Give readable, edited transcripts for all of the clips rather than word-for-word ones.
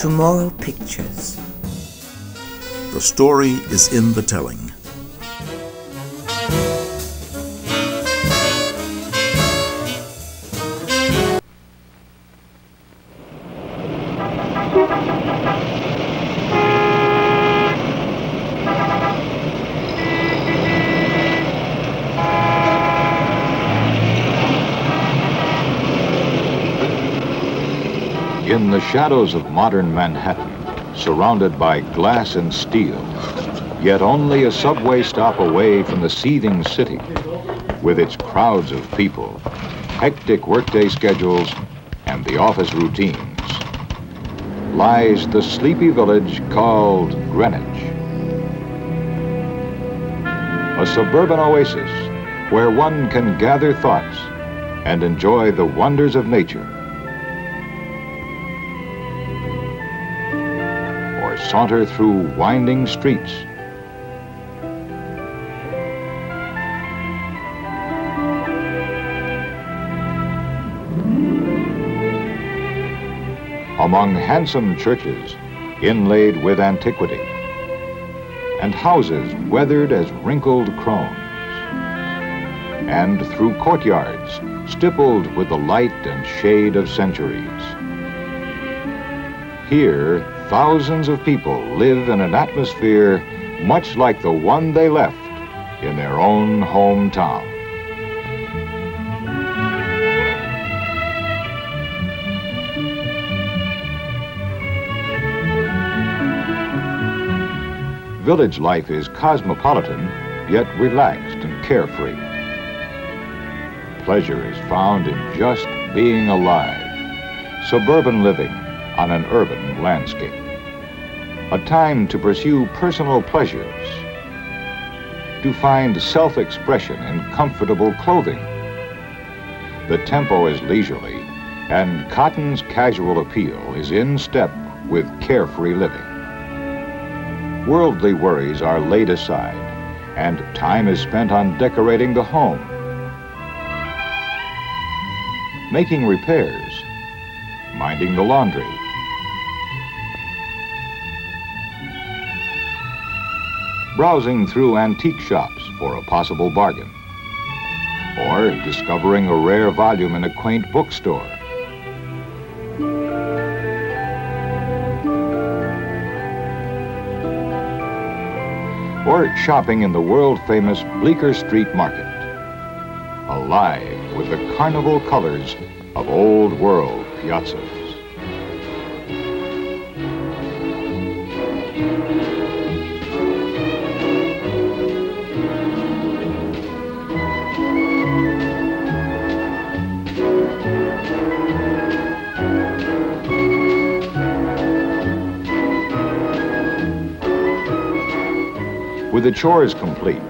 Tomorrow Pictures. The story is in the telling. In the shadows of modern Manhattan, surrounded by glass and steel, yet only a subway stop away from the seething city, with its crowds of people, hectic workday schedules, and the office routines, lies the sleepy village called Greenwich. A suburban oasis where one can gather thoughts and enjoy the wonders of nature, or saunter through winding streets. Among handsome churches inlaid with antiquity, and houses weathered as wrinkled crones, and through courtyards stippled with the light and shade of centuries. Here, thousands of people live in an atmosphere much like the one they left in their own hometown. Village life is cosmopolitan, yet relaxed and carefree. Pleasure is found in just being alive, suburban living on an urban landscape. A time to pursue personal pleasures, to find self-expression in comfortable clothing. The tempo is leisurely, and cotton's casual appeal is in step with carefree living. Worldly worries are laid aside, and time is spent on decorating the home, making repairs, minding the laundry, browsing through antique shops for a possible bargain, or discovering a rare volume in a quaint bookstore. Or shopping in the world-famous Bleecker Street Market, alive with the carnival colors of old-world piazzas. With the chores complete,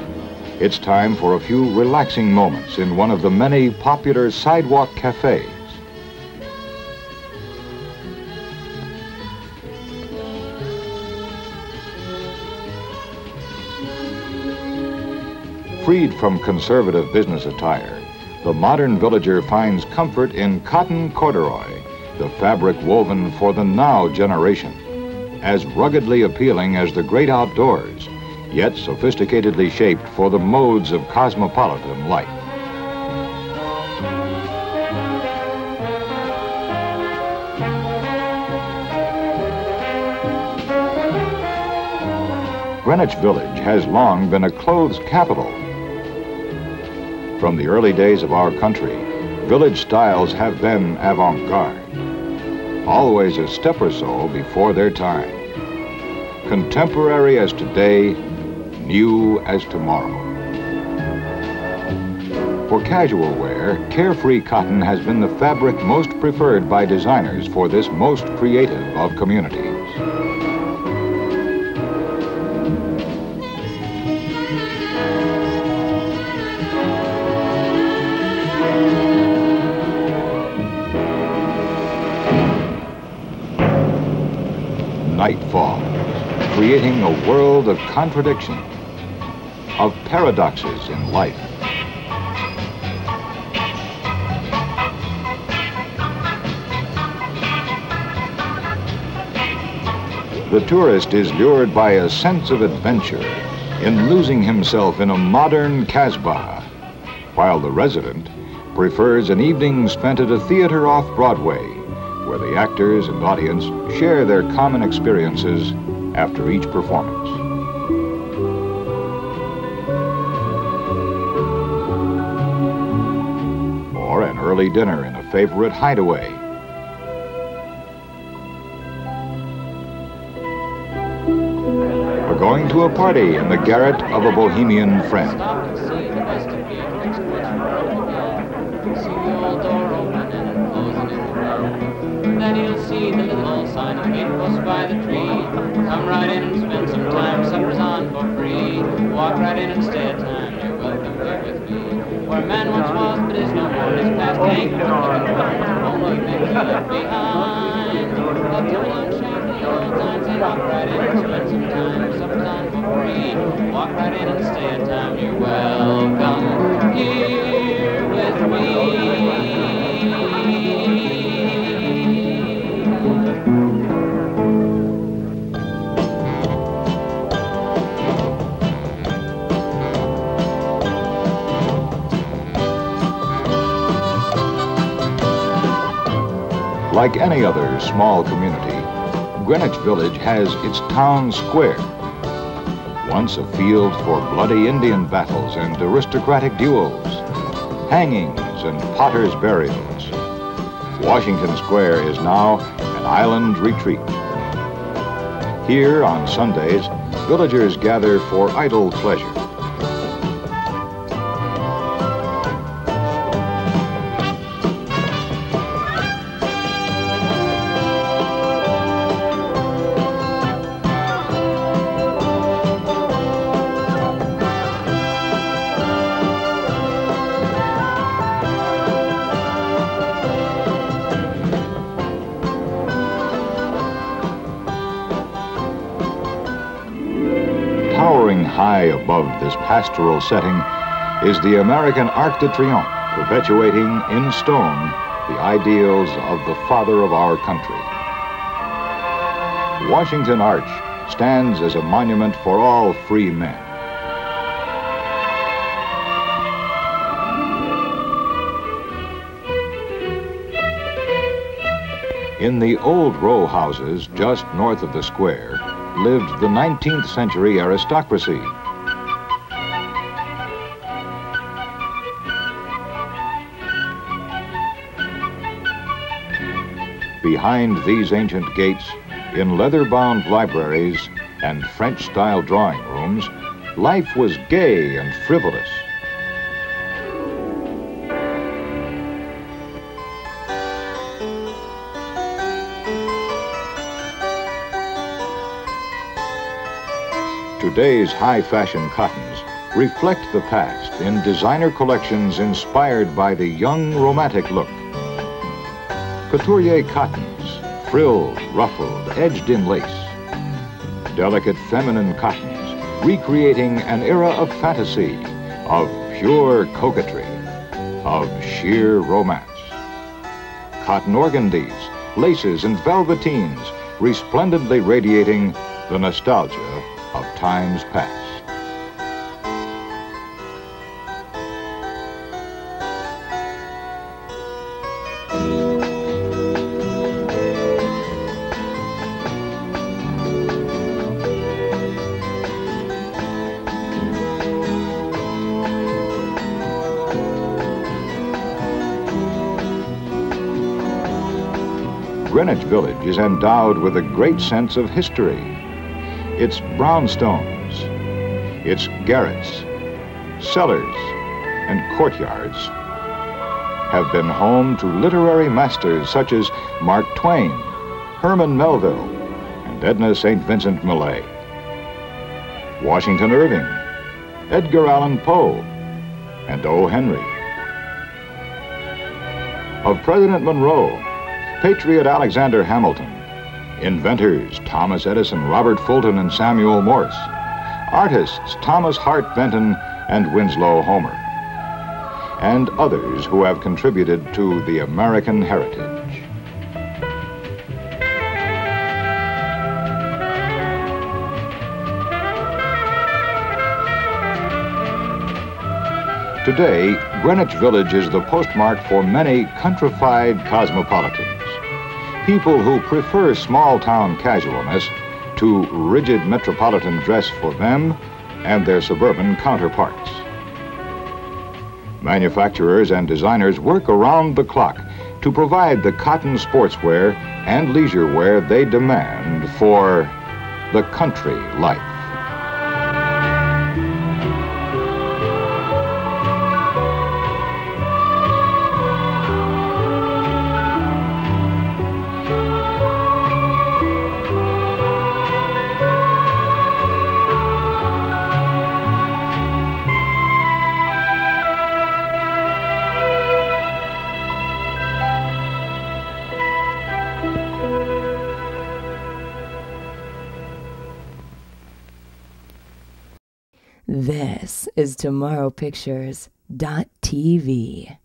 it's time for a few relaxing moments in one of the many popular sidewalk cafes. Freed from conservative business attire, the modern villager finds comfort in cotton corduroy, the fabric woven for the now generation, as ruggedly appealing as the great outdoors, yet sophisticatedly shaped for the modes of cosmopolitan life. Greenwich Village has long been a clothes capital. From the early days of our country, village styles have been avant-garde, always a step or so before their time. Contemporary as today, new as tomorrow. For casual wear, carefree cotton has been the fabric most preferred by designers for this most creative of communities. Night falls, creating a world of contradiction, of paradoxes in life. The tourist is lured by a sense of adventure in losing himself in a modern Casbah, while the resident prefers an evening spent at a theater off-Broadway, where the actors and audience share their common experiences after each performance. Or an early dinner in a favorite hideaway. Or going to a party in the garret of a Bohemian friend. Then you'll see the little old sign of gatepost by the tree. Come right in and spend some time, supper's on for free. Walk right in and stay a time, you're welcome here with me. Where man once was, but is no more, his past ain't worth looking for. Only things he left behind. Left him alone, shame the old times, and walk right in and spend some time, supper's on for free. Walk right in and stay a time, you're welcome here with me. Like any other small community, Greenwich Village has its town square. Once a field for bloody Indian battles and aristocratic duels, hangings and potters' burials, Washington Square is now an island retreat. Here on Sundays, villagers gather for idle pleasure. Towering high above this pastoral setting is the American Arc de Triomphe, perpetuating in stone the ideals of the father of our country. Washington Arch stands as a monument for all free men. In the old row houses just north of the square lived the 19th century aristocracy. Behind these ancient gates, in leather-bound libraries and French-style drawing rooms, life was gay and frivolous. Today's high-fashion cottons reflect the past in designer collections inspired by the young romantic look. Couturier cottons, frilled, ruffled, edged in lace. Delicate feminine cottons, recreating an era of fantasy, of pure coquetry, of sheer romance. Cotton organdies, laces, and velveteens, resplendently radiating the nostalgia of times past. Greenwich Village is endowed with a great sense of history. Its brownstones, its garrets, cellars, and courtyards have been home to literary masters such as Mark Twain, Herman Melville, and Edna St. Vincent Millay, Washington Irving, Edgar Allan Poe, and O. Henry. Of President Monroe, patriot Alexander Hamilton, inventors Thomas Edison, Robert Fulton, and Samuel Morse, artists Thomas Hart Benton and Winslow Homer, and others who have contributed to the American heritage. Today, Greenwich Village is the postmark for many countrified cosmopolitans, people who prefer small-town casualness to rigid metropolitan dress for them and their suburban counterparts. Manufacturers and designers work around the clock to provide the cotton sportswear and leisure wear they demand for the country life. This is Tomorrowpictures.TV.